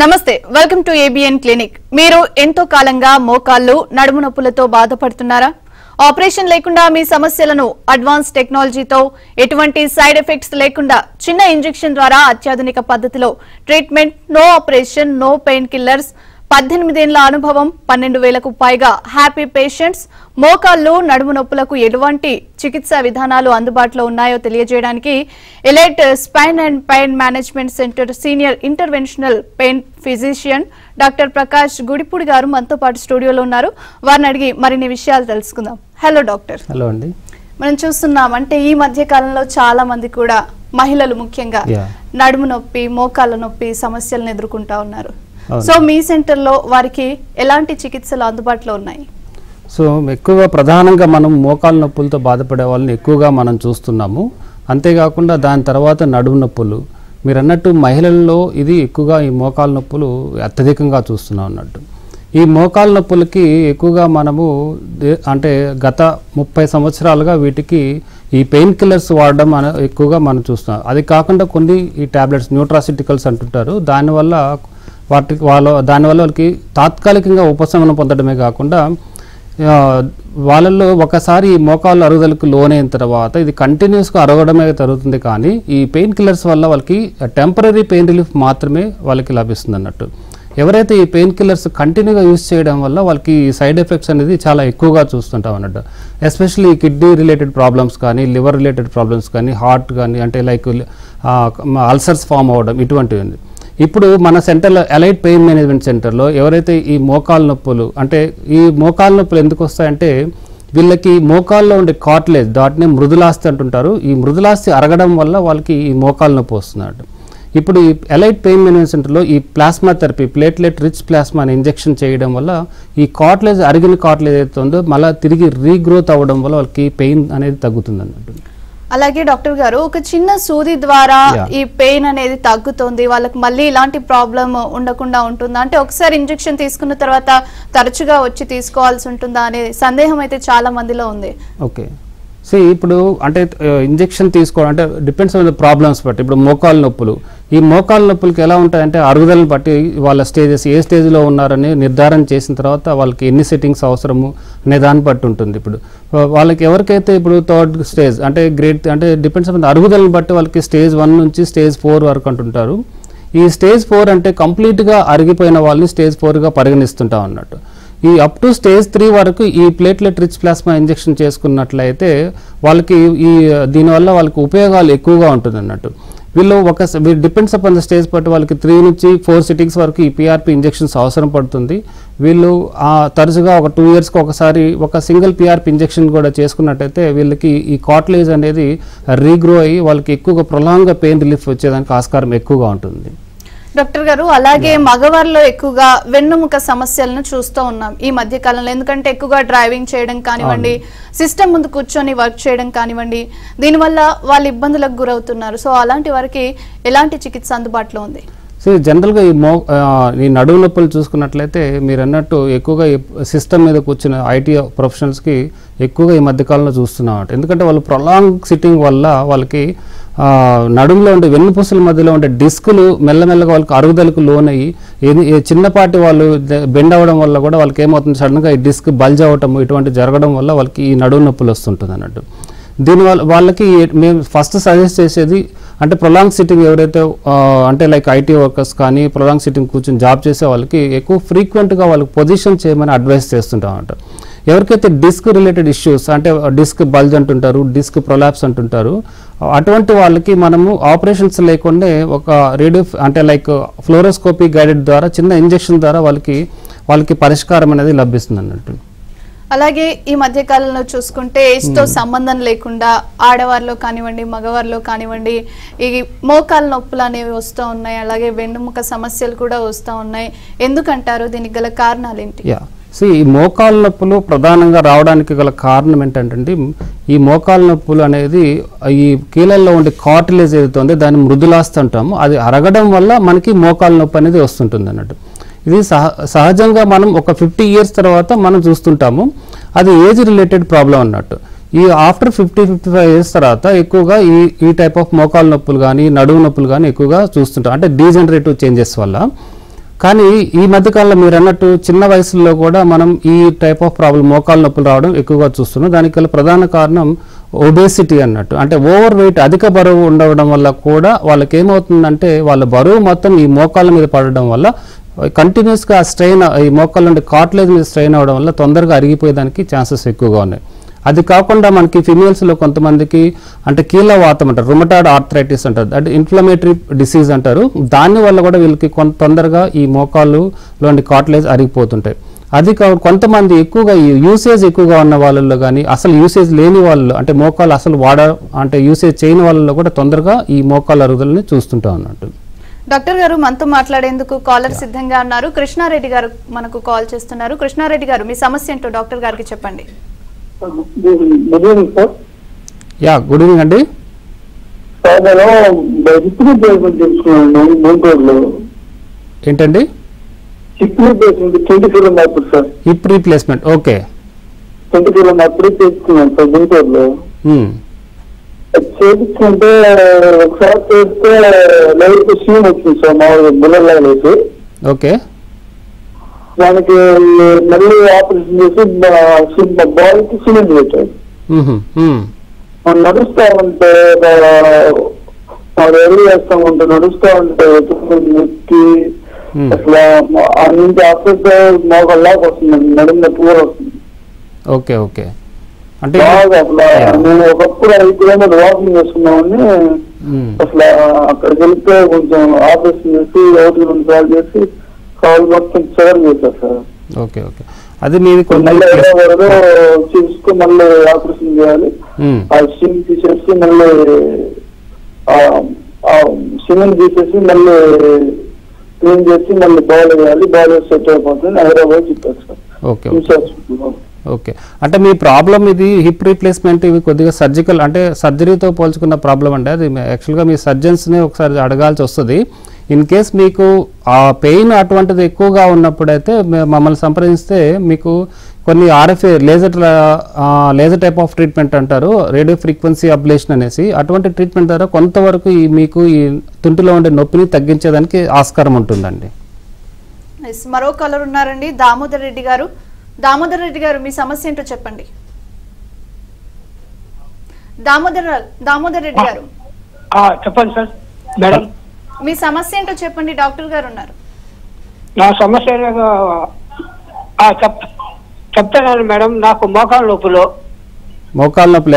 నమస్తే welcome to ABN clinic. మీరు ఎంతో కాలంగా మోకాళ్ళు నడుము నొప్పులతో బాధపడుతున్నారా? ఆపరేషన్ లేకుండా మీ సమస్యలను అడ్వాన్స్ టెక్నాలజీతో ఎటువంటి సైడ్ ఎఫెక్ట్స్ లేకుండా చిన్న ఇంజెక్షన్ ద్వారా అత్యాధునిక పద్ధతిలో treatment, no operation, no painkillers, 18 ఏళ్ల అనుభవం, 12,000కు పైగా హ్యాపీ పేషెంట్స్. మోకాళ్ళు నడుము నొప్పులకు ఎటువంటి చికిత్సా విధానాలు అందుబాటులో ఉన్నాయో తెలియజేయడానికి elite spine and pain management centre senior interventional pain physician doctor Prakash Gudipudi గారు మనతో పాటు స్టూడియోలో ఉన్నారు. వారిని అడిగి మరిన్ని విషయాలు తెలుసుకుందాం. Hello doctor. హలో అండి. మనం చూస్తున్నాం అంటే ఈ మధ్య కాలంలో చాలా మంది కూడా మహిళలు ముఖ్యంగా నడుము నొప్పి, మోకాళ్ళ నొప్పి సమస్యలను ఎదుర్కొంటా ఉన్నారు. సో మీ సెంటర్ లో వారికి ఎలాంటి చికిత్సలు అందుబాటులో ఉన్నాయి? సో ఎక్కువగా ప్రధానంగా మనం మోకాళ్ళ నొప్పులతో బాధపడే వాళ్ళని ఎక్కువగా మనం చూస్తున్నాము. అంతేకాకుండా దాని తర్వాత నడుము నొప్పులు, మీరు అన్నట్టు మహిళల్లో ఇది ఎక్కువగా ఈ మోకాళ్ళ నొప్పులు అత్యధికంగా చూస్తున్నాం అన్నట్టు. ఈ మోకాళ్ళ నొప్పులకి ఎక్కువగా మనము అంటే గత 30 సంవత్సరాలుగా వీటికి ఈ పెయిన్ కిల్లర్స్ వాడడం ఎక్కువగా మనం చూస్తున్నాం. అది కాకుండా కొన్ని ఈ టాబ్లెట్స్ న్యూట్రాసిటికల్స్ అంటుంటారు, దానివల్ల వాళ్ళకి తాత్కాలికంగా ఉపశమనం పొందడమే కాకుండా వాళ్ళల్లో ఒకసారి ఈ మోకాళ్ళు అరుగుదలకు లోనైన తర్వాత ఇది కంటిన్యూస్గా అరగడమే జరుగుతుంది. కానీ ఈ పెయిన్ కిల్లర్స్ వల్ల వాళ్ళకి టెంపరీ పెయిన్ రిలీఫ్ మాత్రమే వాళ్ళకి లభిస్తుంది అన్నట్టు. ఎవరైతే ఈ పెయిన్ కిల్లర్స్ కంటిన్యూగా యూజ్ చేయడం వల్ల వాళ్ళకి సైడ్ ఎఫెక్ట్స్ అనేది చాలా ఎక్కువగా చూస్తుంటాం అన్నట్టు. ఎస్పెషల్లీ కిడ్నీ రిలేటెడ్ ప్రాబ్లమ్స్ కానీ, లివర్ రిలేటెడ్ ప్రాబ్లమ్స్ కానీ, హార్ట్ కానీ, అంటే లైక్ అల్సర్స్ ఫామ్ అవ్వడం ఇటువంటివి. ఇప్పుడు మన సెంటర్లో ఎలైట్ పెయిన్ మేనేజ్మెంట్ సెంటర్లో ఎవరైతే ఈ మోకాళ్ళ నొప్పులు, అంటే ఈ మోకాళ్ళ నొప్పులు ఎందుకు వస్తాయంటే వీళ్ళకి మోకాల్లో ఉండే కార్టిలేజ్, దాటిని మృదులాస్తి అంటుంటారు. ఈ మృదులాస్తి అరగడం వల్ల వాళ్ళకి ఈ మోకాళ్ళ నొప్పి వస్తున్నట్టు. ఇప్పుడు ఈ ఎలైట్ పెయిన్ మేనేజ్మెంట్ సెంటర్లో ఈ ప్లాస్మా థెరపీ, ప్లేట్లెట్ రిచ్ ప్లాస్మాని ఇంజెక్షన్ చేయడం వల్ల ఈ కార్టిలేజ్, అరిగిన కార్టిలేజ్ ఏదైతే ఉందో మళ్ళీ తిరిగి రీగ్రోత్ అవ్వడం వల్ల వాళ్ళకి పెయిన్ అనేది తగ్గుతుంది అన్నట్టు. అలాగే డాక్టర్ గారు, ఒక చిన్న సూది ద్వారా ఈ పెయిన్ అనేది తగ్గుతుంది, వాళ్ళకి మళ్ళీ ఇలాంటి ప్రాబ్లం ఉండకుండా ఉంటుందా? అంటే ఒకసారి ఇంజెక్షన్ తీసుకున్న తర్వాత తరచుగా వచ్చి తీసుకోవాల్సి ఉంటుందా అనే సందేహం అయితే చాలా మందిలో ఉంది. ఓకే, సో ఇప్పుడు అంటే ఇంజెక్షన్ తీసుకోవడం అంటే డిపెండ్స్ ఆన్ ద ప్రాబ్లమ్స్ బట్టి. ఇప్పుడు మోకాళ్ళ నొప్పులు, ఈ మోకాళ్ళ నొప్పులకి ఎలా ఉంటాయంటే అరుగుదలను బట్టి వాళ్ళ స్టేజెస్ ఏ స్టేజ్లో ఉన్నారని నిర్ధారణ చేసిన తర్వాత వాళ్ళకి ఎన్ని సెట్టింగ్స్ అవసరము అనే దాన్ని బట్టి ఉంటుంది. ఇప్పుడు వాళ్ళకి ఎవరికైతే ఇప్పుడు థర్డ్ స్టేజ్ అంటే గ్రేడ్ అంటే డిపెండ్స్ ఆన్ ద అరుగుదలను బట్టి వాళ్ళకి స్టేజ్ 1 నుంచి స్టేజ్ 4 వరకు అంటుంటారు. ఈ స్టేజ్ 4 అంటే కంప్లీట్గా అరిగిపోయిన వాళ్ళని స్టేజ్ 4గా పరిగణిస్తుంటాం అన్నట్టు. ఈ అప్ టు స్టేజ్ 3 వరకు ఈ ప్లేట్లెట్ రిచ్ ప్లాస్మా ఇంజెక్షన్ చేసుకున్నట్లయితే వాళ్ళకి దీనివల్ల వాళ్ళకి ఉపయోగాలు ఎక్కువగా ఉంటుంది అన్నట్టు. వీళ్ళు డిపెండ్స్ అపాన్ ద స్టేజ్ బట్టి వాళ్ళకి 3 నుంచి 4 సిట్టింగ్స్ వరకు ఈ పిఆర్పి ఇంజెక్షన్స్ అవసరం పడుతుంది. వీళ్ళు తరచుగా ఒక 2 ఇయర్స్కి ఒకసారి ఒక సింగిల్ పిఆర్పి ఇంజెక్షన్ కూడా చేసుకున్నట్టయితే వీళ్ళకి ఈ కార్టిలేజ్ అనేది రీగ్రో అయ్యి వాళ్ళకి ఎక్కువగా ప్రొలాంగ్గా పెయిన్ రిలీఫ్ వచ్చేదానికి ఆస్కారం ఎక్కువగా ఉంటుంది. డాక్టర్ గారు, అలాగే మగవారిలో ఎక్కువగా వెన్నుముక సమస్యలను చూస్తూ ఉన్నాం ఈ మధ్య కాలంలో. ఎందుకంటే ఎక్కువగా డ్రైవింగ్ చేయడం కానివ్వండి, సిస్టమ్ ముందు కూర్చొని వర్క్ చేయడం కానివ్వండి, దీనివల్ల వాళ్ళు ఇబ్బందులకు గురవుతున్నారు. సో అలాంటి వారికి ఎలాంటి చికిత్స అందుబాటులో ఉంది? సో జనరల్గా ఈ నడుము నొప్పులు చూసుకున్నట్లయితే మీరు అన్నట్టు ఎక్కువగా సిస్టమ్ మీద కూర్చున్న ఐటీ ప్రొఫెషనల్స్కి ఎక్కువగా ఈ మధ్యకాలంలో చూస్తున్నాం. ఎందుకంటే వాళ్ళు ప్రొలాంగ్ సిట్టింగ్ వల్ల వాళ్ళకి నడుములో ఉండే వెన్నుపూసల మధ్యలో ఉండే డిస్కులు మెల్లమెల్లగా వాళ్ళకి అరుగుదలకు లోనయ్యి చిన్నపాటి వాళ్ళు బెండ్ అవ్వడం వల్ల కూడా వాళ్ళకి ఏమవుతుంది, సడన్గా ఈ డిస్క్ బల్జ్ అవ్వటము ఇటువంటి జరగడం వల్ల వాళ్ళకి ఈ నడుము నొప్పులు వస్తుంటుంది అన్నట్టు. దీనివల్ల వాళ్ళకి మేము ఫస్ట్ సజెస్ట్ చేసేది అంటే ప్రొలాంగ్ సిట్టింగ్ ఎవరైతే అంటే లైక్ ఐటీ వర్కర్స్ కానీ ప్రొలాంగ్ సిట్టింగ్ కూర్చొని జాబ్ చేసే వాళ్ళకి ఎక్కువ ఫ్రీక్వెంట్గా వాళ్ళకి పొజిషన్ చేయమని అడ్వైస్ చేస్తుంటాం అంట. ఎవరికైతే డిస్క్ రిలేటెడ్ ఇష్యూస్ అంటే డిస్క్ బల్జ్ అంటుంటారు, డిస్క్ ప్రొలాప్స్ అంటుంటారు, అటువంటి వాళ్ళకి మనము ఆపరేషన్స్ లేకుండా ఒక రేడియో అంటే లైక్ ఫ్లోరోస్కోపీ గైడెడ్ ద్వారా చిన్న ఇంజెక్షన్ ద్వారా వాళ్ళకి పరిష్కారం అనేది లభిస్తుంది అన్నట్టు. అలాగే ఈ మధ్య కాలంలో చూసుకుంటే ఏజ్ తో సంబంధం లేకుండా ఆడవారిలో కానివ్వండి, మగవారిలో కానివ్వండి, ఈ మోకాళ్ళ నొప్పులు అనేవి వస్తూ ఉన్నాయి. అలాగే వెన్నుముక సమస్యలు కూడా వస్తూ ఉన్నాయి. ఎందుకంటారు? దీనికి గల కారణాలు ఏంటి? ఈ మోకాళ్ళ నొప్పులు ప్రధానంగా రావడానికి గల కారణం ఏంటంటే ఈ మోకాళ్ళ నొప్పులు అనేది ఈ కీళ్ళల్లో ఉండే కార్టిలేజ్ ఏదైతే ఉందో దాన్ని మృదులాస్తి అంటాము, అది అరగడం వల్ల మనకి మోకాళ్ళ నొప్పి అనేది వస్తుంటుంది అన్నట్టు. ఇది సహజంగా మనం ఒక 50 ఇయర్స్ తర్వాత మనం చూస్తుంటాము. అది ఏజ్ రిలేటెడ్ ప్రాబ్లం అన్నట్టు. ఈ ఆఫ్టర్ 50-55 ఇయర్స్ తర్వాత ఎక్కువగా ఈ టైప్ ఆఫ్ మోకాళ్ళ నొప్పులు కానీ నడుము నొప్పులు కానీ ఎక్కువగా చూస్తుంటాం, అంటే డీజనరేటివ్ చేంజెస్ వల్ల. కానీ ఈ మధ్యకాలంలో మీరు అన్నట్టు చిన్న వయసులో కూడా మనం ఈ టైప్ ఆఫ్ ప్రాబ్లం మోకాలు నొప్పులు రావడం ఎక్కువగా చూస్తున్నాం. దానికి గల ప్రధాన కారణం ఒబేసిటీ అన్నట్టు, అంటే ఓవర్ వెయిట్, అధిక బరువు ఉండడం వల్ల కూడా వాళ్ళకి ఏమవుతుందంటే వాళ్ళ బరువు మొత్తం ఈ మోకాళ్ళ మీద పడడం వల్ల కంటిన్యూస్గా స్ట్రెయిన్, ఈ మోకాళ్ళ నుండి కార్టిలేజ్ మీద స్ట్రెయిన్ అవ్వడం వల్ల తొందరగా అరిగిపోయేదానికి ఛాన్సెస్ ఎక్కువగా ఉన్నాయి. అది కాకుండా మనకి ఫిమేల్స్లో కొంతమందికి అంటే కీళ్ళ వాతం అంటారు, రుమటాయిడ్ ఆర్థరైటిస్ అంటారు, అంటే ఇన్ఫ్లమేటరీ డిసీజ్ అంటారు. దానివల్ల కూడా వీళ్ళకి తొందరగా ఈ మోకాళ్ళలోని కార్టిలేజ్ అరిగిపోతుంటాయి. అది కొంతమంది ఎక్కువగా యూసేజ్ ఎక్కువగా ఉన్న వాళ్ళలో కానీ అసలు యూసేజ్ లేని వాళ్ళు, అంటే మోకాళ్ళు అసలు అంటే యూసేజ్ చేయని వాళ్ళలో కూడా తొందరగా ఈ మోకాళ్ళ అరుగుదలని చూస్తుంటాం అన్నట్టు. డాక్టర్ గారు మనతో మాట్లాడేందుకు కాలర్ సిద్ధంగా ఉన్నారు. కృష్ణారెడ్డి గారు మనకు కాల్ చేస్తున్నారు. కృష్ణారెడ్డి గారు, మీ సమస్య ఏంటో డాక్టర్ గారికి చెప్పండి. యా, గుడ్ ఈవినింగ్ అండి. ఏంటండి? Hip replacement. ఓకే. చేయించుకుంటే ఒకసారి చేస్తే లైట్ సీన్ వచ్చింది సార్, మామూలుగా బుల్లర్లాగేసి. ఓకే. దానికి మళ్ళీ ఆపరేషన్ చేసి బాడీకి సిమెంట్ పెట్టాడు. నడుస్తా ఉంటే ఎర్లీ చేస్తా ఉంటే నడుస్తా ఉంటే ఎక్కి అట్లా నుంచి ఆపరేషన్ మోగల్లాగా వస్తుంది, నడుము నొప్పి కూడా వస్తుంది. Okay okay. అంటే నేను ఒకప్పుడు 5 కిలోమీటర్ వాకింగ్ చేసుకున్నామని అసలు అక్కడికి వెళ్తే కొంచెం ఆపరేషన్ చేసి 1-2 సార్లు చేసి కాలు మొత్తం చివరి చేశారు సార్. Okay okay. అది మీరు చూసుకుని మళ్ళీ ఆపరేషన్ చేయాలి. ఆ సిమ్ తీసేసి మళ్ళీ సిమెంట్ తీసేసి మళ్ళీ క్లీన్ చేసి మళ్ళీ బాల్ వేయాలి. బాల్ సెట్ అయిపోతుంది. హైదరాబాద్ చెప్పారు సార్. ఓకే. అంటే మీ ప్రాబ్లం ఇది హిప్ రీప్లేస్మెంట్, ఇవి కొద్దిగా సర్జికల్, అంటే సర్జరీతో పోల్చుకున్న ప్రాబ్లం అండి. అది యాక్చువల్గా మీ సర్జన్స్ని ఒకసారి అడగాల్సి వస్తుంది. ఇన్ కేస్ మీకు ఆ పెయిన్ అటువంటిది ఎక్కువగా ఉన్నప్పుడైతే మమ్మల్ని సంప్రదిస్తే మీకు కొన్ని RFA laser type of treatment అంటారు, రేడియో ఫ్రీక్వెన్సీ అబ్లేషన్ అనేసి, అటువంటి ట్రీట్మెంట్ ద్వారా కొంతవరకు మీకు ఈ తుంటిలో ఉండే నొప్పిని తగ్గించేదానికి ఆస్కారం ఉంటుందండి. మరో కాలర్ ఉన్నారండి, దామోదర్ రెడ్డి గారు. దామోదర్ రెడ్డి గారు, మీ సమస్య ఏంటో చెప్పండి. దామోదర్ రెడ్డి గారు చెప్పండి సార్. మేడం, మీ సమస్య ఏంటో చెప్పండి, డాక్టర్ గారు ఉన్నారు. నా సమస్య చెప్తాను మేడం. నాకు మోకాళ్ళ నొప్పులు.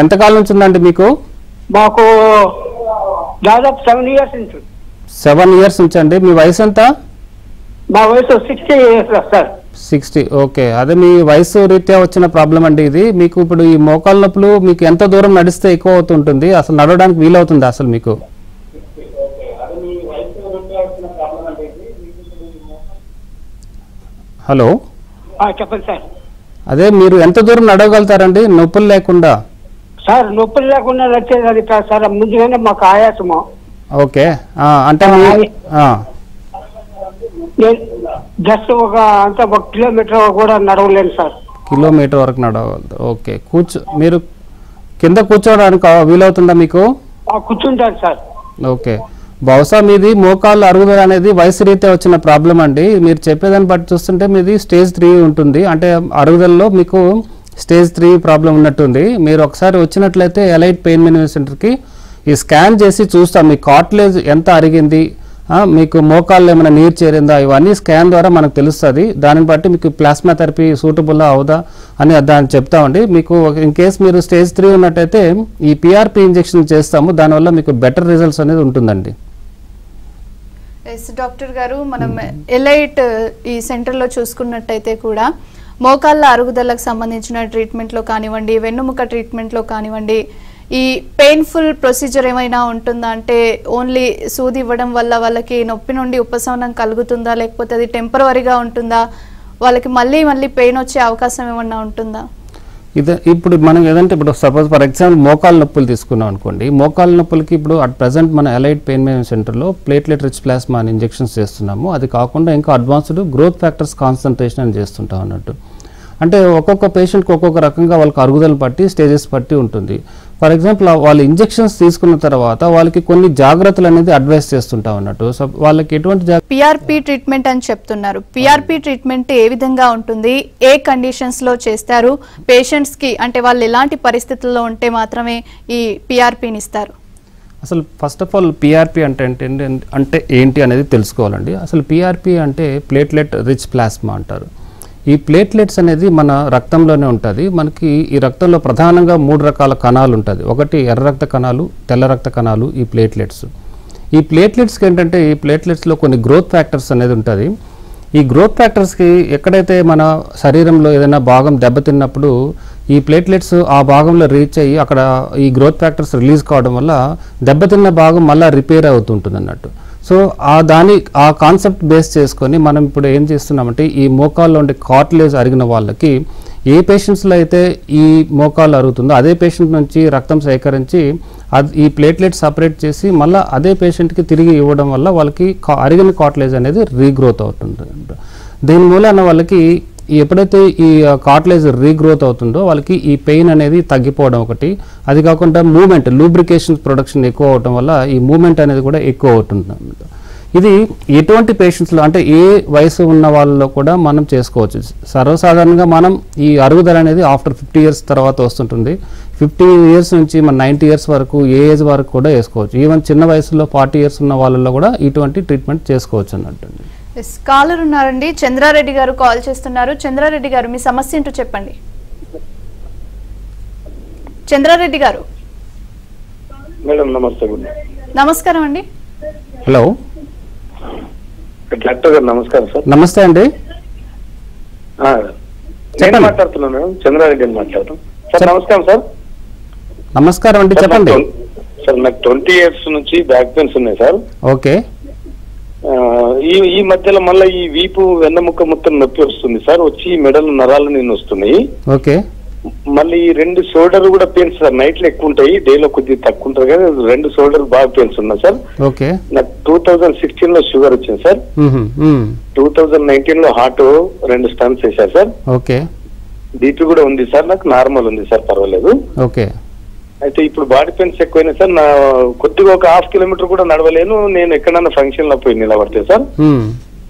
ఎంతకాలం నుంచి ఉందండి మీకు? మాకు దాదాపు 7 years నుంచి. 7 years నుంచి అండి. మీ వయసు ఎంత? మా వయసు 60 years సార్. 60. ఓకే. అదే మీ వయసు రీత్యా వచ్చిన ప్రాబ్లం అండి ఇది. మీకు ఇప్పుడు ఈ మోకాళ్ళ నొప్పులు మీకు ఎంత దూరం నడిస్తే ఎక్కువ అవుతుంటుంది, అసలు నడవడానికి వీలవుతుంది అసలు మీకు? హలో, చెప్పండి సార్. అదే మీరు ఎంత దూరం నడవగలుగుతారండి నొప్పులు లేకుండా? సార్ నొప్పులు లేకుండా నడిచేది అది కాదు సార్, ముందుగానే మాకు ఆయాసము. ఓకే. అంటే జస్ట్ ఒక 1 kilometer కూడా నడవలేను సార్. కిలోమీటర్ వరకు నడవగలరు. ఓకే. మీరు కింద కూర్చోవడానికి వీలవుతుందా మీకు? కూర్చుంటాను సార్. ఓకే. బహుశా మీది మోకాళ్ళ అరుగుదల అనేది వయసు రీత్యా వచ్చిన ప్రాబ్లం అండి. మీరు చెప్పేదాన్ని బట్టి చూస్తుంటే మీది స్టేజ్ 3 ఉంటుంది, అంటే అరుగుదలలో మీకు స్టేజ్ 3 ప్రాబ్లం ఉన్నట్టుంది. మీరు ఒకసారి వచ్చినట్లయితే ఎలైట్ పెయిన్ మేనేజ్మెంట్ సెంటర్కి ఈ స్కాన్ చేసి చూస్తాం మీ కార్టిలేజ్ ఎంత అరిగింది, మీకు మోకాళ్ళు ఏమైనా నీరు చేరిందా, ఇవన్నీ స్కాన్ ద్వారా మనకు తెలుస్తుంది. దానిని బట్టి మీకు ప్లాస్మా థెరపీ సూటబుల్లా అవుదా అని దాన్ని చెప్తామండి. మీకు ఇన్ కేస్ మీరు స్టేజ్ 3 ఉన్నట్టయితే ఈ PRP ఇంజెక్షన్ చేస్తాము, దానివల్ల మీకు బెటర్ రిజల్ట్స్ అనేది ఉంటుందండి. ఎస్ డాక్టర్ గారు, మనం ఎలైట్ ఈ సెంటర్లో చూసుకున్నట్టయితే కూడా మోకాళ్ళ అరుగుదలకు సంబంధించిన ట్రీట్మెంట్లో కానివ్వండి, వెన్నుముక ట్రీట్మెంట్లో కానివ్వండి, ఈ పెయిన్ఫుల్ ప్రొసీజర్ ఏమైనా ఉంటుందా, అంటే ఓన్లీ సూది ఇవ్వడం వల్ల వాళ్ళకి నొప్పి నుండి ఉపశమనం కలుగుతుందా, లేకపోతే అది టెంపరవరీగా ఉంటుందా, వాళ్ళకి మళ్ళీ పెయిన్ వచ్చే అవకాశం ఏమన్నా ఉంటుందా? ఇప్పుడు మనం ఏదంటే ఇప్పుడు సపోజ్ ఫర్ ఎగ్జాంపుల్ మోకాళ్ళ నొప్పులు తీసుకున్నాం అనుకోండి. మోకాళ్ళ నొప్పులకి ఇప్పుడు అట్ ప్రజెంట్ మన ఎలైట్ పెయిన్ మేనేజ్మెంట్ సెంటర్లో ప్లేట్లెట్ రిచ్ ప్లాస్మా అని ఇంజెక్షన్స్ చేస్తున్నాము. అది కాకుండా ఇంకా అడ్వాన్స్డ్ గ్రోత్ ఫ్యాక్టర్స్ కాన్సన్ట్రేషన్ అని చేస్తుంటాం అన్నట్టు. అంటే ఒక్కొక్క పేషెంట్కి ఒక్కొక్క రకంగా వాళ్ళకి అరుగుదలను బట్టి స్టేజెస్ బట్టి ఉంటుంది. ఫర్ ఎగ్జాంపుల్ వాళ్ళు ఇంజెక్షన్స్ తీసుకున్న తర్వాత వాళ్ళకి కొన్ని జాగ్రత్తలు అనేది అడ్వైస్ చేస్తుంటాం అన్నట్టు. సో వాళ్ళకి ఎటువంటి పిఆర్పి ట్రీట్మెంట్ అని చెప్తున్నారు. పిఆర్పి ట్రీట్మెంట్ ఏ విధంగా ఉంటుంది, ఏ కండిషన్స్ లో చేస్తారు, పేషెంట్స్ కి అంటే వాళ్ళు ఎలాంటి పరిస్థితుల్లో ఉంటే మాత్రమే ఈ పిఆర్పిని ఇస్తారు? అసలు ఫస్ట్ ఆఫ్ ఆల్ పిఆర్పి అంటే ఏంటి అనేది తెలుసుకోవాలండి. అసలు పిఆర్పి అంటే ప్లేట్లెట్ రిచ్ ప్లాస్మా అంటారు. ఈ ప్లేట్లెట్స్ అనేది మన రక్తంలోనే ఉంటుంది. మనకి ఈ రక్తంలో ప్రధానంగా 3 రకాల కణాలు ఉంటుంది. ఒకటి ఎర్ర రక్త కణాలు, తెల్ల రక్త కణాలు, ఈ ప్లేట్లెట్స్. ఈ ప్లేట్లెట్స్కి ఏంటంటే ఈ ప్లేట్లెట్స్లో కొన్ని గ్రోత్ ఫ్యాక్టర్స్ అనేది ఉంటుంది. ఈ గ్రోత్ ఫ్యాక్టర్స్కి ఎక్కడైతే మన శరీరంలో ఏదైనా భాగం దెబ్బతిన్నప్పుడు ఈ ప్లేట్లెట్స్ ఆ భాగంలో రీచ్ అయ్యి అక్కడ ఈ గ్రోత్ ఫ్యాక్టర్స్ రిలీజ్ కావడం వల్ల దెబ్బతిన్న భాగం మళ్ళీ రిపేర్ అవుతుంటుంది అన్నట్టు. సో ఆ కాన్సెప్ట్ బేస్ చేసుకొని మనం ఇప్పుడు ఏం చేస్తున్నామంటే ఈ మోకాల్లో ఉండే కార్టిలేజ్ అరిగిన వాళ్ళకి ఏ పేషెంట్స్లో అయితే ఈ మోకాలు అరుగుతుందో అదే పేషెంట్ నుంచి రక్తం సేకరించి ఈ ప్లేట్లెట్ సపరేట్ చేసి మళ్ళీ అదే పేషెంట్కి తిరిగి ఇవ్వడం వల్ల వాళ్ళకి అరిగిన కార్టిలేజ్ అనేది రీగ్రోత్ అవుతుంది. దీని మూలాన వాళ్ళకి ఎప్పుడైతే ఈ కార్టిలేజ్ రీగ్రోత్ అవుతుందో వాళ్ళకి ఈ పెయిన్ అనేది తగ్గిపోవడం ఒకటి, అది కాకుండా మూమెంట్ లూబ్రికేషన్ ప్రొడక్షన్ ఎక్కువ అవడం వల్ల ఈ మూమెంట్ అనేది కూడా ఎక్కువ అవుతుంది అన్నమాట. ఇది ఎటువంటి పేషెంట్స్లో అంటే ఏ వయసు ఉన్న వాళ్ళలో కూడా మనం చేసుకోవచ్చు. సర్వసాధారణంగా మనం ఈ అరుగుదల అనేది ఆఫ్టర్ 50 years తర్వాత వస్తుంటుంది. 50 years నుంచి మన 90 years వరకు ఏ ఏజ్ వరకు కూడా వేసుకోవచ్చు. ఈవెన్ చిన్న వయసులో 40 years ఉన్న వాళ్ళలో కూడా ఇటువంటి ట్రీట్మెంట్ చేసుకోవచ్చు అన్నట్టు. కాలర్ ఉన్నారండి, చంద్రారెడ్డి గారు కాల్ చేస్తున్నారు. చంద్రారెడ్డి గారు మీ సమస్య ఏంటో చెప్పండి. చంద్రారెడ్డి గారు. మేడం నమస్తే. నమస్కారం అండి. హలో డాక్టర్ గారు నమస్కారం సార్. నమస్తే అండి. నేను మాట్లాడుతున్నాను మేడం, చంద్రారెడ్డి అని మాట్లాడతాం సార్. నమస్కారం సార్. నమస్కారం అండి, చెప్పండి సార్. నాకు 20 years నుంచి బ్యాక్ పెయిన్స్ ఉన్నాయి సార్. ఓకే. ఈ మధ్యలో మళ్ళీ ఈ వీపు వెన్నముక్క మొత్తం నొప్పి వస్తుంది సార్. వచ్చి మెడలు నరాలు నేను వస్తున్నాయి. ఓకే. మళ్ళీ 2 షోల్డర్ కూడా పెయిన్స్ సార్. నైట్ లో ఎక్కువ ఉంటాయి, డే లో కొద్దిగా తక్కువ ఉంటాయి కానీ 2 షోల్డర్ బాగా పెయిన్స్ ఉన్నాయి సార్. ఓకే. నాకు 2016 లో షుగర్ వచ్చింది సార్. 2019 లో హార్ట్ 2 స్టంట్స్ వేశారు సార్. ఓకే. బీపీ కూడా ఉంది సార్, నాకు నార్మల్ ఉంది సార్, పర్వాలేదు. ఓకే. అయితే ఇప్పుడు బాడీ పెయిన్స్ ఎక్కువైనాయి సార్. నా కొద్దిగా ఒక 1/2 kilometer కూడా నడవలేను. నేను ఎక్కడన్నా ఫంక్షన్ లో పోయి నిలబడితే సార్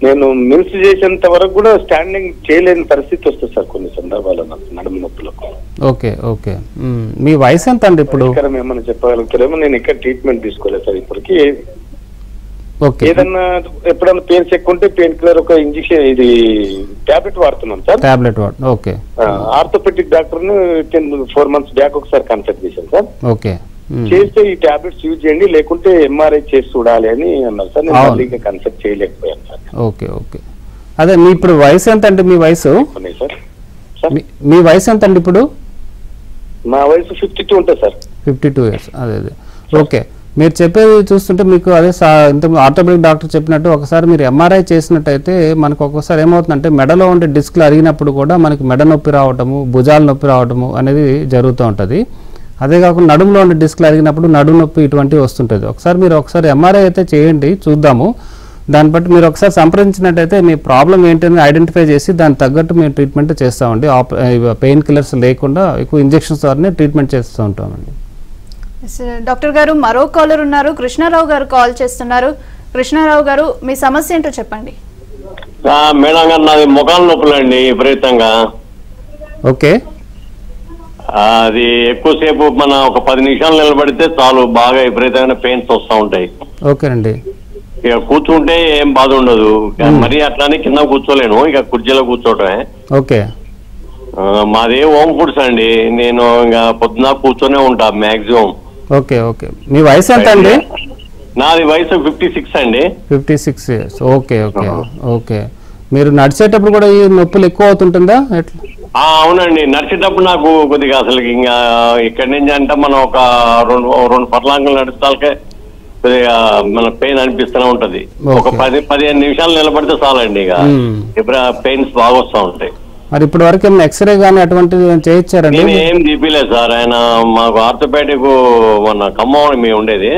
నేను మిల్స్ చేసేంత వరకు కూడా స్టాండింగ్ చేయలేని పరిస్థితి వస్తుంది సార్ కొన్ని సందర్భాల్లో నాకు నడుము నొప్పులకు. ఓకే. ఓకే. మీ వయసు ఎంత అండి ఇప్పుడు? ఏమన్నా చెప్పగలుగుతారేమో. నేను ఇక్కడ ట్రీట్మెంట్ తీసుకోలేదు సార్ ఇప్పటికి. ఏదన్నా ఎప్పుడన్నా పెయిన్స్ ఎక్కువ ఉంటే పెయిన్ కిల్లర్ ఒక ఇంజెక్షన్ ఇది టాబ్లెట్ వాడుతున్నాం సార్. టాబ్లెట్ వాడు. ఓకే. ఆర్థోపెడిక్ డాక్టర్ ని 4 months బ్యాక్ ఒకసారి కన్సల్ట్ చేశాను సార్. ఓకే. చేస్తే ఈ టాబ్లెట్స్ యూజ్ చేయండి, లేకుంటే ఎంఆర్ఐ చేసి చూడాలి అని అన్నారు సార్. నేను ఇంకా కన్సల్ట్ చేయలేకపోయాను సార్. ఓకే. ఓకే. అదే మీ ఇప్పుడు వయసు ఎంత అండి? మీ వయసు మీ వయసు ఎంత అండి ఇప్పుడు? మా వయసు 52 ఉంటుంది సార్. 52 years. అదే. ఓకే. మీరు చెప్పేది చూస్తుంటే మీకు అదే ఇంత ఆర్థోపెడిక్ డాక్టర్ చెప్పినట్టు ఒకసారి మీరు ఎంఆర్ఐ చేసినట్టయితే మనకు ఒక్కొక్కసారి ఏమవుతుందంటే మెడలో ఉండే డిస్క్లు అరిగినప్పుడు కూడా మనకి మెడ నొప్పి రావటము, భుజాల నొప్పి రావటము అనేది జరుగుతూ ఉంటుంది. అదే కాకుండా నడుములో ఉండే డిస్క్లు అరిగినప్పుడు నడుము నొప్పి ఇటువంటివి వస్తుంటుంది. ఒకసారి ఎంఆర్ఐ అయితే చేయండి, చూద్దాము. దాన్ని బట్టి మీరు ఒకసారి సంప్రదించినట్టయితే మీ ప్రాబ్లం ఏంటని ఐడెంటిఫై చేసి దానికి తగ్గట్టు మేము ట్రీట్మెంట్ చేస్తామండి. పెయిన్ కిల్లర్స్ లేకుండా ఎక్కువ ఇంజెక్షన్స్ ద్వారానే ట్రీట్మెంట్ చేస్తూ ఉంటామండి. డాక్టర్ గారు మరో కాలర్ ఉన్నారు, కృష్ణారావు గారు కాల్ చేస్తున్నారు. కృష్ణారావు గారు మీ సమస్య ఏంటో చెప్పండి. మేడం గారు నాది మొఖాల నొప్పులండి విపరీతంగా. ఓకే. అది ఎక్కువసేపు మన ఒక 10 నిమిషాలు నిలబడితే చాలు బాగా విపరీతమైన పెయిన్స్ వస్తూ ఉంటాయి. ఓకేనండి. ఇక కూర్చుంటే ఏం బాధ ఉండదు, మరి అట్లానే కింద కూర్చోలేను, ఇక కుర్చీలో కూర్చోవటమే. ఓకే. మాది హోమ్ ఫుడ్స్ అండి. నేను ఇంకా పొద్దున కూర్చొనే ఉంటా మాక్సిమం. ఓకే. ఓకే. మీ వయసు ఎంత అండి? నాది వయసు 56 అండి. 56 years. ఓకే. ఓకే. ఓకే. మీరు నడిచేటప్పుడు కూడా ఈ నొప్పులు ఎక్కువ అవుతుంటుందా? అవునండి, నడిచేటప్పుడు నాకు కొద్దిగా అసలు ఇంకా ఇక్కడి నుంచి అంటే మనం ఒక 2 పర్లాంగులు నడుస్తాకే కొద్దిగా మన పెయిన్ అనిపిస్తూనే ఉంటది. ఒక 10-15 నిమిషాలు నిలబడితే చాలండి, ఇక ఇప్పుడు పెయిన్స్ బాగా వస్తూ ఉంటాయి. మరి ఇప్పటి వరకు ఏమైనా ఎక్స్రే గానీ అటువంటిది చేయించారండి? నేను ఏం తీపిలేదు సార్. ఆయన మాకు ఆర్థోపెడిక్ మన ఖమ్మం మేము ఉండేది,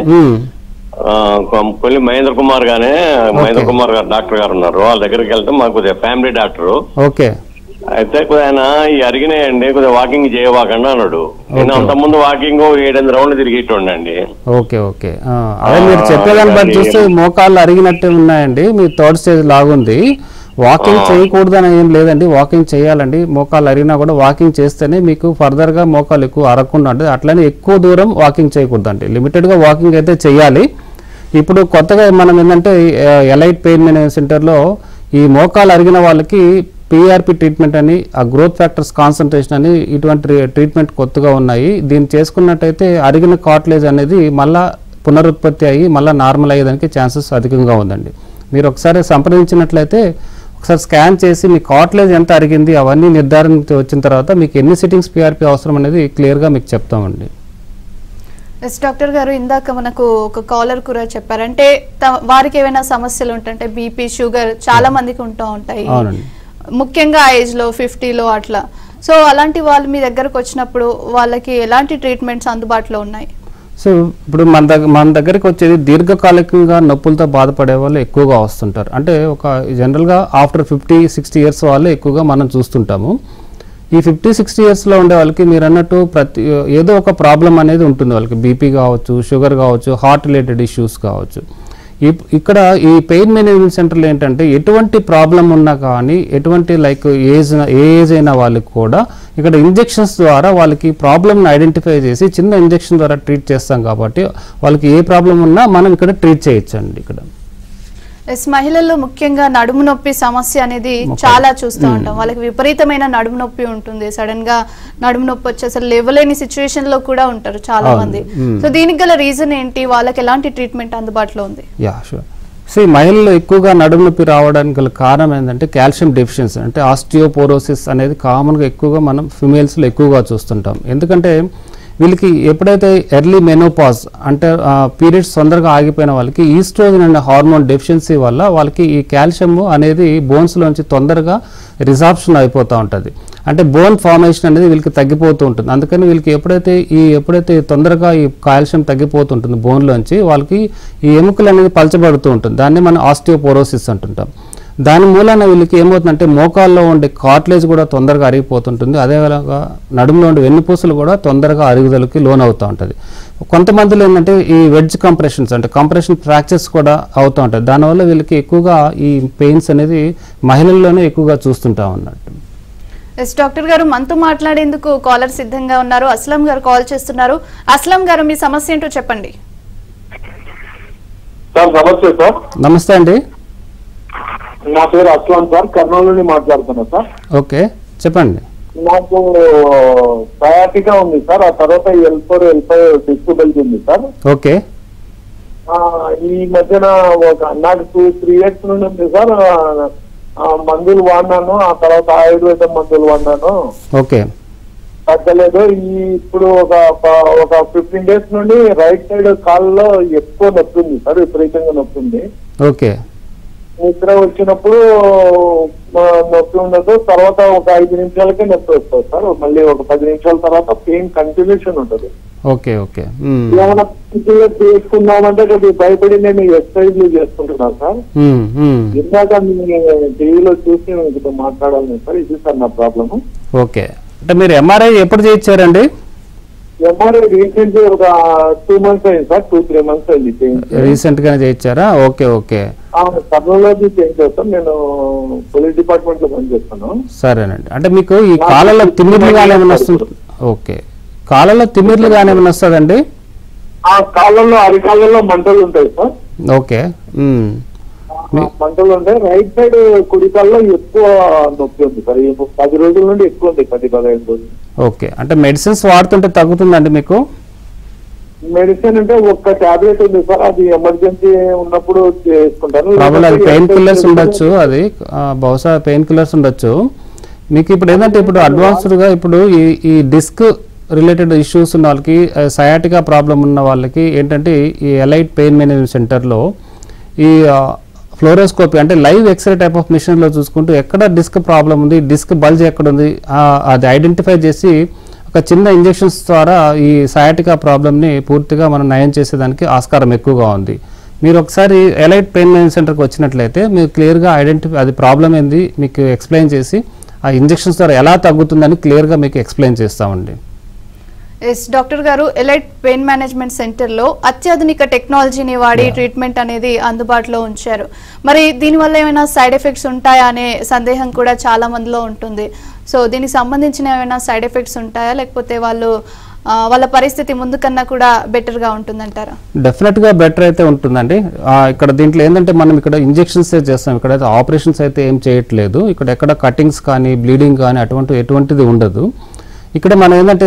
కొల్లి మహేంద్ర కుమార్ గారు డాక్టర్ గారు ఉన్నారు. వాళ్ళ దగ్గరికి వెళ్తే మాకు ఫ్యామిలీ డాక్టర్. ఓకే. అయితే ఆయన ఈ అరిగినాయండి, కొద్దిగా వాకింగ్ చేయవాకండి అన్నాడు. నేను అంతకుముందు వాకింగ్ 7-8 రౌండ్లు తిరిగిట్టుండండి. ఓకే ఓకే, అదే మీరు చెప్పేదాన్ని బట్టి చూస్తే మోకాళ్ళు అరిగినట్టే ఉన్నాయండి, మీ థర్డ్ స్టేజ్ లాగుంది. వాకింగ్ చేయకూడదని ఏం లేదండి, వాకింగ్ చేయాలండి. మోకాళ్ళు అరిగినా కూడా వాకింగ్ చేస్తేనే మీకు ఫర్దర్గా మోకాళ్ళు ఎక్కువ అరగకుండా ఉంటుంది. అట్లనే ఎక్కువ దూరం వాకింగ్ చేయకూడదండి, లిమిటెడ్గా వాకింగ్ అయితే చేయాలి. ఇప్పుడు కొత్తగా మనం ఏంటంటే ఎలైట్ పెయిన్ మేనేజ్మెంట్ సెంటర్లో ఈ మోకాలు అరిగిన వాళ్ళకి PRP ట్రీట్మెంట్ అని, ఆ గ్రోత్ ఫ్యాక్టర్స్ కాన్సన్ట్రేషన్ అని ఇటువంటి ట్రీట్మెంట్ కొత్తగా ఉన్నాయి. దీన్ని చేసుకున్నట్టయితే అరిగిన కార్టిలేజ్ అనేది మళ్ళా పునరుత్పత్తి అయ్యి మళ్ళీ నార్మల్ అయ్యేదానికి ఛాన్సెస్ అధికంగా ఉందండి. మీరు ఒకసారి సంప్రదించినట్లయితే ఒకసారి స్కాన్ చేసి మీ కార్టిలేజ్ ఎంత అరిగింది అవన్నీ నిర్ధారణ వచ్చిన తర్వాత మీకు ఎన్ని సిట్టింగ్స్ PRP అవసరం అనేది క్లియర్గా మీకు చెప్తామండి. ఎస్ డాక్టర్ గారు, ఇందాక మనకు ఒక కాలర్ కూడా చెప్పారంటే వారికి ఏమైనా సమస్యలు ఉంటాయంటే బీపీ, షుగర్ చాలా మందికి ఉంటూ ఉంటాయి, ముఖ్యంగా ఏజ్ లో 50లో అట్లా. సో అలాంటి వాళ్ళు మీ దగ్గరకు వచ్చినప్పుడు వాళ్ళకి ఎలాంటి ట్రీట్మెంట్స్ అందుబాటులో ఉన్నాయి? సో ఇప్పుడు మన దగ్గరికి వచ్చేది దీర్ఘకాలికంగా నొప్పులతో బాధపడే వాళ్ళు ఎక్కువగా వస్తుంటారు. అంటే ఒక జనరల్గా ఆఫ్టర్ 50-60 ఇయర్స్ వాళ్ళు ఎక్కువగా మనం చూస్తుంటాము. ఈ 50-60 ఇయర్స్లో ఉండే వాళ్ళకి మీరు అన్నట్టు ఏదో ఒక ప్రాబ్లం అనేది ఉంటుంది. వాళ్ళకి బీపీ కావచ్చు, షుగర్ కావచ్చు, హార్ట్ రిలేటెడ్ ఇష్యూస్ కావచ్చు. ఇక్కడ ఈ పెయిన్ మేనేజ్మెంట్ సెంటర్లో ఏంటంటే ఎటువంటి ప్రాబ్లం ఉన్నా కానీ, ఎటువంటి లైక్ ఏజ్ అయిన వాళ్ళకి కూడా ఇక్కడ ఇంజెక్షన్స్ ద్వారా వాళ్ళకి ప్రాబ్లమ్ని ఐడెంటిఫై చేసి చిన్న ఇంజెక్షన్ ద్వారా ట్రీట్ చేస్తాం. కాబట్టి వాళ్ళకి ఏ ప్రాబ్లం ఉన్నా మనం ఇక్కడ ట్రీట్ చేయొచ్చండి. ఇక్కడ మహిళల్లో ముఖ్యంగా నడుము నొప్పి సమస్య అనేది చాలా చూస్తూ ఉంటాం. వాళ్ళకి విపరీతమైన నడుము నొప్పి ఉంటుంది, సడన్ గా నడుము నొప్పి వచ్చి అసలు లేవలేని సిచ్యువేషన్ లో కూడా ఉంటారు చాలా మంది. సో దీనికి గల రీజన్ ఏంటి, వాళ్ళకి ఎలాంటి ట్రీట్మెంట్ అందుబాటులో ఉంది? మహిళల్లో ఎక్కువగా నడుము నొప్పి రావడానికి గల కారణం ఏంటంటే కాల్షియం డెఫిషియన్సీ, అంటే ఆస్టియోపోరోసిస్ అనేది కామన్గా ఎక్కువగా మనం ఫిమేల్స్లో ఎక్కువగా చూస్తుంటాం. ఎందుకంటే వీళ్ళకి ఎప్పుడైతే ఎర్లీ మెనోపాజ్ అంటే పీరియడ్స్ తొందరగా ఆగిపోయిన వాళ్ళకి ఈస్ట్రోజన్ అనే హార్మోన్ డెఫిషియన్సీ వల్ల వాళ్ళకి ఈ కాల్షియం అనేది బోన్స్లోంచి తొందరగా రిసార్ప్షన్ అయిపోతూ ఉంటుంది. అంటే బోన్ ఫార్మేషన్ అనేది వీళ్ళకి తగ్గిపోతూ ఉంటుంది. అందుకని వీళ్ళకి ఎప్పుడైతే తొందరగా ఈ కాల్షియం తగ్గిపోతుంటుంది బోన్లోంచి, వాళ్ళకి ఈ ఎముకలు అనేది పలచబడుతూ ఉంటుంది. దాన్ని మనం ఆస్టియోపోరోసిస్ అంటుంటాం. దాని మూలాన వీళ్ళకి ఏమవుతుందంటే మోకాల్లో ఉండే కార్టిలేజ్ కూడా తొందరగా అరిగిపోతుంటుంది. అదేవిధంగా నడుములో ఉండే వెన్నుపూసలు కూడా తొందరగా అరుగుదలకి లోన్ అవుతూ ఉంటుంది. కొంతమందిలో ఏంటంటే ఈ వెడ్జ్ కంప్రెషన్స్ అంటే కంప్రెషన్ ఫ్రాక్చర్స్ కూడా అవుతూ ఉంటాయి. దానివల్ల వీళ్ళకి ఎక్కువగా ఈ పెయిన్స్ అనేది మహిళల్లోనే ఎక్కువగా చూస్తుంటాం అన్నట్టు. ఎస్ డాక్టర్ గారు, మనతో మాట్లాడేందుకు కాలర్ సిద్ధంగా ఉన్నారు. అస్లం గారు కాల్ చేస్తున్నారు. అస్లం గారు, మీ సమస్య ఏంటో చెప్పండి. నమస్తే అండి. నా పేరు అస్లాం సార్, కర్నూలు నుండి మాట్లాడుతున్నా సార్. ఓకే, చెప్పండి. నాకు సయాటికా ఉంది సార్, ఆ తర్వాత L4, L5 డిస్టర్బెన్స్ ఉంది సార్. ఓకే. ఈ మధ్యన నాకు 2-3 ఇయర్స్ నుండి ఉంది సార్. మందులు వాడినాను, ఆ తర్వాత ఆయుర్వేద మందులు వాడినాను. ఓకే, తగ్గలేదు. ఇప్పుడు ఒక 15 డేస్ నుండి రైట్ సైడ్ కాల్లో ఎక్కువ నొప్పి ఉంది సార్, విపరీతంగా నొప్పి ఉంది. ఓకే. నిద్ర వచ్చినప్పుడు నొప్పి ఉండదు, తర్వాత ఒక 5 నిమిషాలకే నొప్పి వస్తుంది సార్. మళ్ళీ ఒక 10 నిమిషాల తర్వాత పెయిన్ కంటిన్యూషన్ ఉంటుంది. Okay okay. ఏమైనా చేసుకున్నామంటే కొద్దిగా భయపడి నేను ఎక్సర్సైజ్ చేసుకుంటున్నాను సార్. ఇందాక మీ టీవీలో చూసి మీతో మాట్లాడాలి సార్, ఇది సార్ నా ప్రాబ్లమ్. ఓకే, అంటే మీరు MRI ఎప్పుడు చేయించారండి? MRI రీసెంట్ ఒక 2 months అయింది సార్, 2-3 months అయింది. రీసెంట్ గానే చేయించారా? Okay okay. కర్నూలులో చేయించేస్తాను, నేను పోలీస్ డిపార్ట్మెంట్ లో పనిచేస్తాను. సరేనండి. అంటే మీకు ఈ కాళ్ళలో తిమ్మిర్లు కానీ ఏమైనా వస్తుంది? ఓకే, కాళ్ళలో తిమ్మిర్లు కానీ ఏమైనా వస్తుందండి? ఆ కాళ్ళల్లో, అరికాళ్ళలో మంటలు ఉంటాయి సార్. ఓకే. మంటలు ఉంటాయి. రైట్ సైడ్ కుడికాల్లో ఎక్కువ నొప్పి ఉంది సార్. 10 రోజుల నుండి ఎక్కువ ఉంది, 10-15 రోజులు. ఓకే, అంటే మెడిసిన్స్ వాడుతుంటే తగ్గుతుందండి మీకు? మెడిసిన్ అంటే ఒక్క టాబ్లెట్ ఉంది సార్, అది ఎమర్జెన్సీ ఉన్నప్పుడు చేసుకుంటాను. అది పెయిన్ కిల్లర్స్ ఉండొచ్చు, అది బహుశా పెయిన్ కిల్లర్స్ ఉండొచ్చు. మీకు ఇప్పుడు ఏంటంటే ఇప్పుడు అడ్వాన్స్డ్గా ఇప్పుడు ఈ డిస్క్ రిలేటెడ్ ఇష్యూస్ ఉన్న వాళ్ళకి, సయాటికా ప్రాబ్లం ఉన్న వాళ్ళకి ఏంటంటే ఈ ఎలైట్ పెయిన్ మేనేజ్మెంట్ సెంటర్లో ఈ ఫ్లోరోస్కోపీ అంటే లైవ్ ఎక్స్రే టైప్ ఆఫ్ మిషన్లో చూసుకుంటూ ఎక్కడ డిస్క్ ప్రాబ్లం ఉంది, డిస్క్ బల్జ్ ఎక్కడ ఉంది అది ఐడెంటిఫై చేసి ఒక చిన్న ఇంజెక్షన్స్ ద్వారా ఈ సయాటికా ప్రాబ్లమ్ని పూర్తిగా మనం నయం చేసేదానికి ఆస్కారం ఎక్కువగా ఉంది. మీరు ఒకసారి ఎలైట్ పెయిన్ మేనేజ్మెంట్ సెంటర్కి వచ్చినట్లయితే మీరు క్లియర్గా అది ప్రాబ్లం ఏంది మీకు ఎక్స్ప్లెయిన్ చేసి ఆ ఇంజెక్షన్స్ ద్వారా ఎలా తగ్గుతుందని క్లియర్గా మీకు ఎక్స్ప్లెయిన్ చేస్తామండి. ఎస్ డాక్టర్ గారు, ఎలైట్ పెయిన్ మేనేజ్మెంట్ సెంటర్లో అత్యాధునిక టెక్నాలజీని వాడి ట్రీట్మెంట్ అనేది అందుబాటులో ఉంచారు. మరి దీనివల్ల ఏమైనా సైడ్ ఎఫెక్ట్స్ ఉంటాయా అనే సందేహం కూడా చాలా మందిలో ఉంటుంది. సో దీనికి సంబంధించిన ఏమైనా సైడ్ ఎఫెక్ట్స్ ఉంటాయా, లేకపోతే వాళ్ళ పరిస్థితి ముందు కన్నా కూడా బెటర్గా ఉంటుందంటారా? డెఫినెట్గా బెటర్ అయితే ఉంటుందండి. ఇక్కడ దీంట్లో ఏంటంటే మనం ఇక్కడ ఇంజెక్షన్స్ చేస్తాం, ఇక్కడ ఆపరేషన్స్ అయితే ఏం చేయట్లేదు. ఇక్కడ ఎక్కడ కటింగ్స్ కానీ బ్లీడింగ్ కానీ ఎటువంటిది ఉండదు. ఇక్కడ మనం ఏంటంటే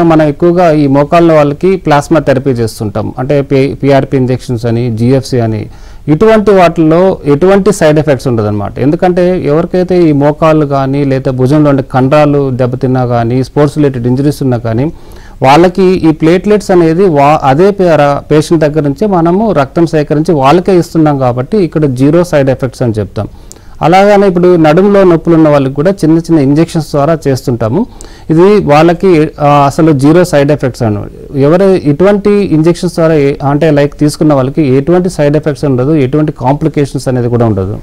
మనం ఎక్కువగా ఈ మోకాళ్ళ వాళ్ళకి ప్లాస్మా థెరపీ చేస్తుంటాం. అంటే పిఆర్పి ఇంజెక్షన్స్ అని, జిఎఫ్సి అని, ఇటువంటి వాటిల్లో ఎటువంటి సైడ్ ఎఫెక్ట్స్ ఉండదు అనమాట. ఎందుకంటే ఎవరికైతే ఈ మోకాళ్ళు కానీ లేదా భుజంలో ఉండే కండరాలు దెబ్బతిన్నా కానీ, స్పోర్ట్స్ రిలేటెడ్ ఇంజరీస్ ఉన్నా కానీ వాళ్ళకి ఈ ప్లేట్లెట్స్ అనేది అదే పేషెంట్ దగ్గర నుంచి మనము రక్తం సేకరించి వాళ్ళకే ఇస్తున్నాం కాబట్టి ఇక్కడ జీరో సైడ్ ఎఫెక్ట్స్ అని చెప్తాం. అలాగనే ఇప్పుడు నడుములో నొప్పులు ఉన్న వాళ్ళకి కూడా చిన్న చిన్న ఇంజెక్షన్స్ ద్వారా చేస్తుంటాము. ఇది వాళ్ళకి అసలు జీరో సైడ్ ఎఫెక్ట్స్ అన్నమాట. ఇటువంటి ఇంజెక్షన్స్ ద్వారా అంటే లైక్ తీసుకున్న వాళ్ళకి ఎటువంటి సైడ్ ఎఫెక్ట్స్ ఉండదు, ఎటువంటి కాంప్లికేషన్స్ అనేది కూడా ఉండదు.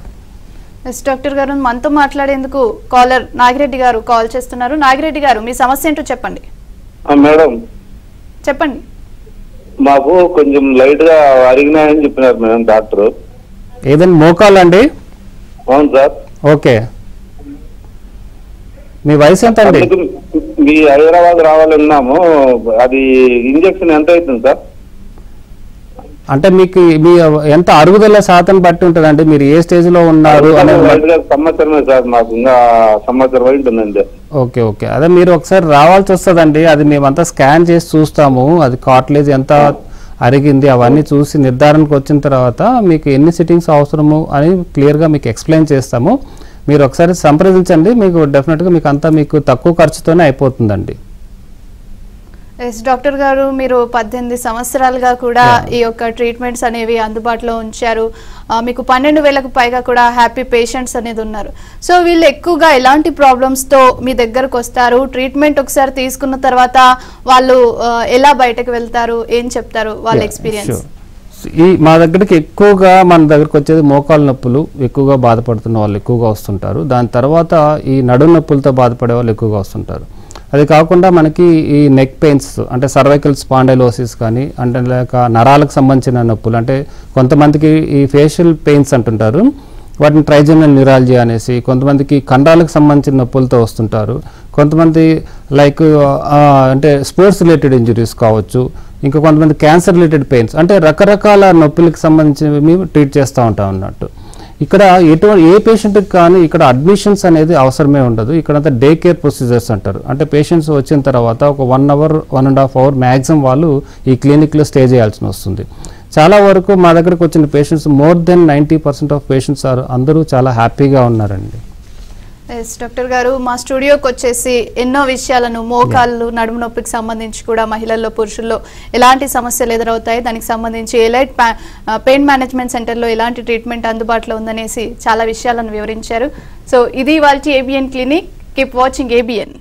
ఎస్ డాక్టర్ గారు, మనతో మాట్లాడేందుకు కాలర్ నాగిరెడ్డి గారు కాల్ చేస్తున్నారు. నాగిరెడ్డి గారు, మీ సమస్య ఏంటో చెప్పండి. మేడం చెప్పండి. మాకు కొంచెం లైట్ గా అరిగినాయని చెప్పినారు మేడం డాక్టర్. ఏదైనా మోకాలండి? అవును సార్. ఓకే, మీ వయసు ఎంత అండి? మీ హైదరాబాద్ రావాలన్నాము, అది ఇంజక్షన్ ఎంత అవుతుంది సార్? అంటే మీకు మీ ఎంత అరుగుదల శాతం బట్టి ఉంటుందండి, మీరు ఏ స్టేజ్ లో ఉన్నారు అనేది. సంవత్సరమే సార్, మాకు ఇంకా సంవత్సరం ఉంటుందండి. ఓకే ఓకే, అదే మీరు ఒకసారి రావాల్సి వస్తుందండి. అది మేమంతా స్కాన్ చేసి చూస్తాము, అది కార్టిలేజ్ ఎంత అరిగింది అవన్నీ చూసి నిర్ధారణకు వచ్చిన తర్వాత మీకు ఎన్ని సిట్టింగ్స్ అవసరము అని క్లియర్గా మీకు ఎక్స్ప్లెయిన్ చేస్తాము. మీరు ఒకసారి సంప్రదించండి, మీకు డెఫినెట్గా మీకు అంతా మీకు తక్కువ ఖర్చుతోనే అయిపోతుందండి. ఎస్ డాక్టర్ గారు, మీరు 18 సంవత్సరాలుగా కూడా ఈ యొక్క ట్రీట్మెంట్స్ అనేవి అందుబాటులో ఉంచారు. మీకు 12,000కు పైగా కూడా హ్యాపీ పేషెంట్స్ అనేది ఉన్నారు. సో వీళ్ళు ఎక్కువగా ఎలాంటి ప్రాబ్లమ్స్తో మీ దగ్గరకు వస్తారు? ట్రీట్మెంట్ ఒకసారి తీసుకున్న తర్వాత వాళ్ళు ఎలా బయటకు వెళ్తారు, ఏం చెప్తారు వాళ్ళ ఎక్స్పీరియన్స్? మా దగ్గరికి ఎక్కువగా మన దగ్గరకు వచ్చేది మోకాలు నొప్పులు ఎక్కువగా బాధపడుతున్న వాళ్ళు ఎక్కువగా వస్తుంటారు. దాని తర్వాత ఈ నడుము నొప్పులతో బాధపడే వాళ్ళు ఎక్కువగా వస్తుంటారు. అది కాకుండా మనకి ఈ నెక్ పెయిన్స్ అంటే సర్వైకల్ స్పాండైలోసిస్ కానీ, అంటే లేక నరాలకు సంబంధించిన నొప్పులు, అంటే కొంతమందికి ఈ ఫేషియల్ పెయిన్స్ అంటుంటారు, వాటిని ట్రైజెమినల్ న్యూరాలజీ అనేసి, కొంతమందికి కండరాలకు సంబంధించిన నొప్పులతో వస్తుంటారు, కొంతమంది లైక్ అంటే స్పోర్ట్స్ రిలేటెడ్ ఇంజరీస్ కావచ్చు, ఇంకా కొంతమంది క్యాన్సర్ రిలేటెడ్ పెయిన్స్, అంటే రకరకాల నొప్పులకు సంబంధించి మేము ట్రీట్ చేస్తూ ఉంటాం అన్నట్టు. ఇక్కడ ఏ పేషెంట్కి కానీ ఇక్కడ అడ్మిషన్స్ అనేది అవసరమే ఉండదు. ఇక్కడంతా డే కేర్ ప్రొసీజర్స్ అంటారు. అంటే పేషెంట్స్ వచ్చిన తర్వాత ఒక 1 అవర్ 1.5 అవర్ మ్యాక్సిమం వాళ్ళు ఈ క్లినిక్లో స్టే చేయాల్సి వస్తుంది. చాలా వరకు మా దగ్గరకు వచ్చిన patients more than 90% of patients అందరూ చాలా హ్యాపీగా ఉన్నారండి. ఎస్ డాక్టర్ గారు, మా స్టూడియోకి వచ్చేసి ఎన్నో విషయాలను మోకాళ్ళు నడుము నొప్పికి సంబంధించి కూడా మహిళల్లో పురుషుల్లో ఎలాంటి సమస్యలు ఎదురవుతాయి, దానికి సంబంధించి ఎలైట్ పెయిన్ మేనేజ్మెంట్ సెంటర్లో ఎలాంటి ట్రీట్మెంట్ అందుబాటులో ఉందనేసి చాలా విషయాలను వివరించారు. సో ఇది ఇవాల్టి ABN clinic. Keep watching ABN.